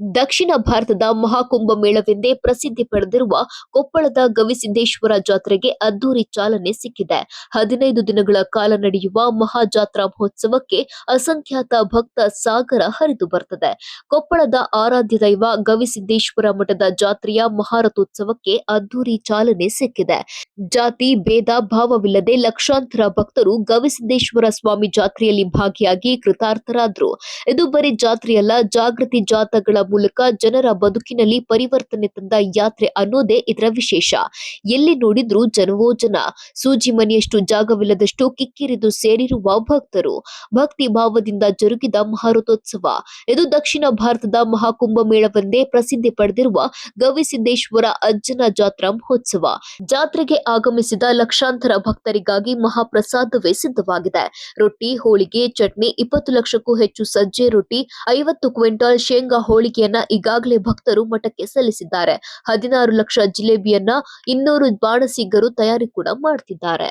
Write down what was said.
ದಕ್ಷಿಣ ಭಾರತದ ಮಹಾಕುಂಭ ಮೇಳವೆಂದೇ ಪ್ರಸಿದ್ಧಿ ಪಡೆದಿರುವ ಕೊಪ್ಪಳದ ಗವಿಸಿದ್ದೇಶ್ವರ ಜಾತ್ರೆಗೆ ಅದ್ದೂರಿ ಚಾಲನೆ ಸಿಕ್ಕಿದೆ. 15 ದಿನಗಳ ಕಾಲ ನಡೆಯುವ ಮಹಾಜಾತ್ರಾ ಮಹೋತ್ಸವಕ್ಕೆ ಅಸಂಖ್ಯಾತ ಭಕ್ತ ಸಾಗರ ಹರಿದು ಬರುತ್ತದೆ. ಕೊಪ್ಪಳದ ಆರಾಧ್ಯ ದೈವ ಗವಿಸಿದ್ದೇಶ್ವರ ಮಠದ ಜಾತ್ರೆಯ ಮಹಾರಥೋತ್ಸವಕ್ಕೆ ಅದ್ದೂರಿ ಚಾಲನೆ ಸಿಕ್ಕಿದೆ. ಜಾತಿ ಭೇದ ಭಾವವಿಲ್ಲದೆ ಲಕ್ಷಾಂತರ ಭಕ್ತರು ಗವಿಸಿದ್ದೇಶ್ವರ ಸ್ವಾಮಿ ಜಾತ್ರೆಯಲ್ಲಿ ಭಾಗಿಯಾಗಿ ಕೃತಾರ್ಥರಾದರು. ಇದು ಬರೀ ಜಾತ್ರೆಯಲ್ಲ, ಜಾಗೃತಿ ಜಾಥಾಗಳ ಮೂಲಕ ಜನರ ಬದುಕಿನಲ್ಲಿ ಪರಿವರ್ತನೆ ತಂದ ಯಾತ್ರೆ ಅನ್ನೋದೇ ಇದರ ವಿಶೇಷ. ಎಲ್ಲಿ ನೋಡಿದ್ರೂ ಜನವೋ ಜನ, ಸೂಜಿ ಮನೆಯಷ್ಟು ಜಾಗವಿಲ್ಲದಷ್ಟು ಕಿಕ್ಕಿರಿದು ಸೇರಿರುವ ಭಕ್ತರು. ಭಕ್ತಿ ಭಾವದಿಂದ ಜರುಗಿದ ಮಹಾರಥೋತ್ಸವ ಇದು ದಕ್ಷಿಣ ಭಾರತದ ಮಹಾಕುಂಭ ಮೇಳವೆಂದೇ ಪ್ರಸಿದ್ಧಿ ಪಡೆದಿರುವ ಗವಿಸಿದ್ದೇಶ್ವರ ಅಜ್ಜನ ಜಾತ್ರಾ ಮಹೋತ್ಸವ. ಜಾತ್ರೆಗೆ ಆಗಮಿಸಿದ ಲಕ್ಷಾಂತರ ಭಕ್ತರಿಗಾಗಿ ಮಹಾಪ್ರಸಾದವೇ ಸಿದ್ಧವಾಗಿದೆ. ರೊಟ್ಟಿ, ಹೋಳಿಗೆ, ಚಟ್ನಿ, 20 ಲಕ್ಷಕ್ಕೂ ಹೆಚ್ಚು ಸಜ್ಜೆ ರೊಟ್ಟಿ, 50 ಕ್ವಿಂಟಾಲ್ ಶೇಂಗಾ ಹೋಳಿಗೆಯನ್ನ ಈಗಾಗಲೇ ಭಕ್ತರು ಮಠಕ್ಕೆ ಸಲ್ಲಿಸಿದ್ದಾರೆ. 16 ಲಕ್ಷ ಜಿಲೇಬಿಯನ್ನ 200 ಬಾಣಸಿಗರು ತಯಾರಿ ಕೂಡ ಮಾಡ್ತಿದ್ದಾರೆ.